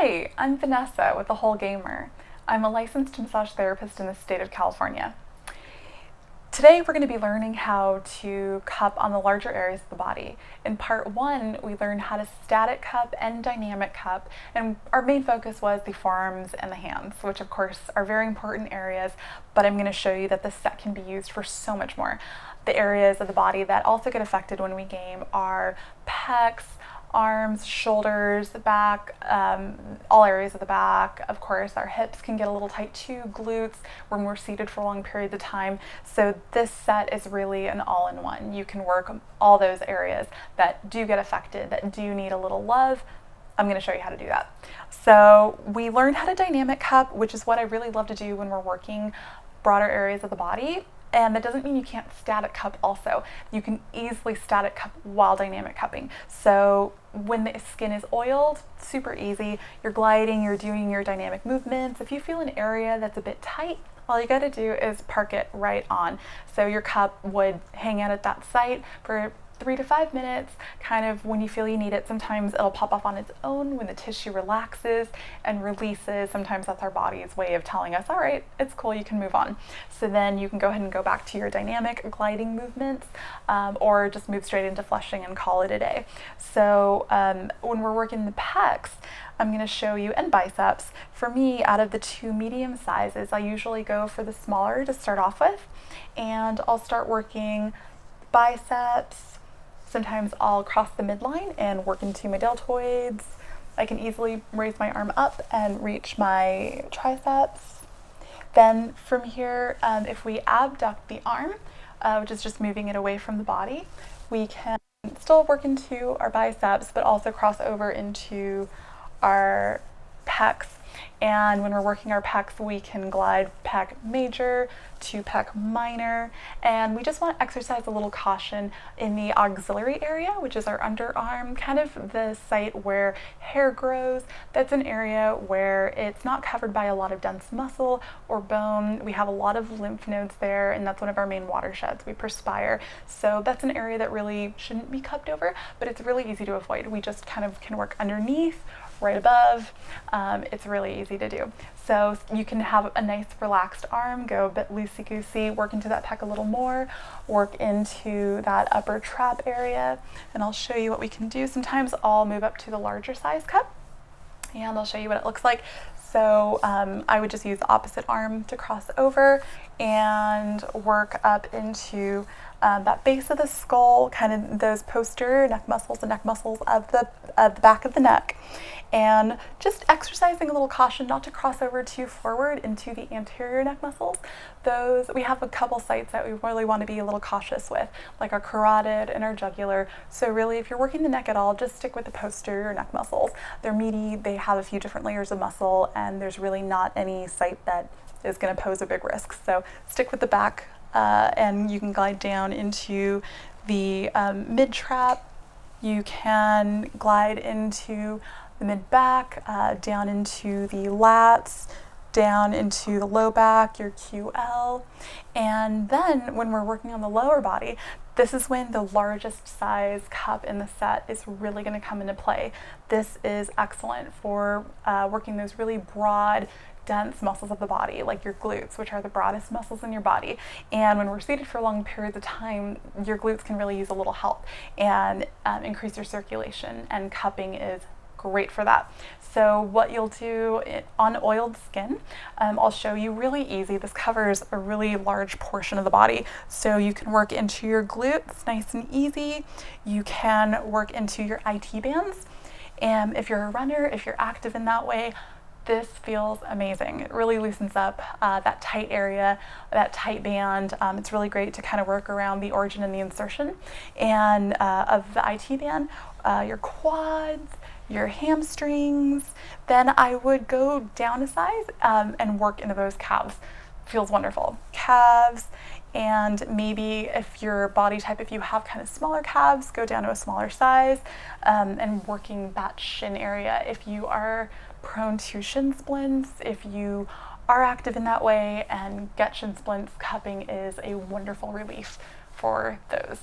Hi, I'm Vanessa with The Whole Gamer. I'm a licensed massage therapist in the state of California. Today we're going to be learning how to cup on the larger areas of the body. In part one, we learned how to static cup and dynamic cup, and our main focus was the forearms and the hands, which of course are very important areas, but I'm going to show you that this set can be used for so much more. The areas of the body that also get affected when we game are pecs, arms, shoulders, the back, all areas of the back. Of course, our hips can get a little tight too, glutes when we're seated for long periods of time. So this set is really an all-in-one. You can work all those areas that do get affected, that do need a little love. I'm going to show you how to do that. So we learned how to dynamic cup, which is what I really love to do when we're working broader areas of the body. And that doesn't mean you can't static cup also. You can easily static cup while dynamic cupping. So when the skin is oiled, super easy. You're gliding, you're doing your dynamic movements. If you feel an area that's a bit tight, all you gotta do is park it right on. So your cup would hang out at that site for 3 to 5 minutes, kind of when you feel you need it. Sometimes it'll pop off on its own when the tissue relaxes and releases. Sometimes that's our body's way of telling us, all right, it's cool, you can move on. So then you can go ahead and go back to your dynamic gliding movements, or just move straight into flushing and call it a day. So when we're working the pecs, I'm going to show you, and biceps. For me, out of the two medium sizes, I usually go for the smaller to start off with, and I'll start working biceps. Sometimes I'll cross the midline and work into my deltoids. I can easily raise my arm up and reach my triceps. Then from here, if we abduct the arm, which is just moving it away from the body, we can still work into our biceps, but also cross over into our pecs. And when we're working our pecs, we can glide pec major to pec minor, and we just want to exercise a little caution in the auxiliary area, which is our underarm, kind of the site where hair grows. That's an area where it's not covered by a lot of dense muscle or bone. We have a lot of lymph nodes there, and that's one of our main watersheds. We perspire, so that's an area that really shouldn't be cupped over, but it's really easy to avoid. We just kind of can work underneath, right above. It's really easy to do. So you can have a nice relaxed arm, go a bit loosey-goosey, work into that pec a little more, work into that upper trap area, and I'll show you what we can do. Sometimes I'll move up to the larger size cup, and I'll show you what it looks like. So I would just use the opposite arm to cross over and work up into that base of the skull, kind of those posterior neck muscles, the neck muscles of the back of the neck, and just exercising a little caution not to cross over too forward into the anterior neck muscles. Those, we have a couple sites that we really want to be a little cautious with, like our carotid and our jugular. So really, if you're working the neck at all, just stick with the posterior neck muscles. They're meaty, they have a few different layers of muscle, and there's really not any site that is going to pose a big risk. So stick with the back, and you can glide down into the mid-trap. You can glide into the mid-back, down into the lats, down into the low back, your QL. And then when we're working on the lower body, this is when the largest size cup in the set is really going to come into play. This is excellent for working those really broad, dense muscles of the body, like your glutes, which are the broadest muscles in your body. And when we're seated for long periods of time, your glutes can really use a little help and increase your circulation, and cupping is great for that. So what you'll do on oiled skin, I'll show you really easy. This covers a really large portion of the body. So you can work into your glutes nice and easy. You can work into your IT bands. And if you're a runner, if you're active in that way, this feels amazing. It really loosens up that tight area, that tight band. It's really great to kind of work around the origin and the insertion and of the IT band, your quads, your hamstrings. Then I would go down a size and work into those calves. Feels wonderful. Calves, and maybe if your body type, if you have kind of smaller calves, go down to a smaller size, and working that shin area. If you are prone to shin splints, if you are active in that way and get shin splints, cupping is a wonderful relief for those.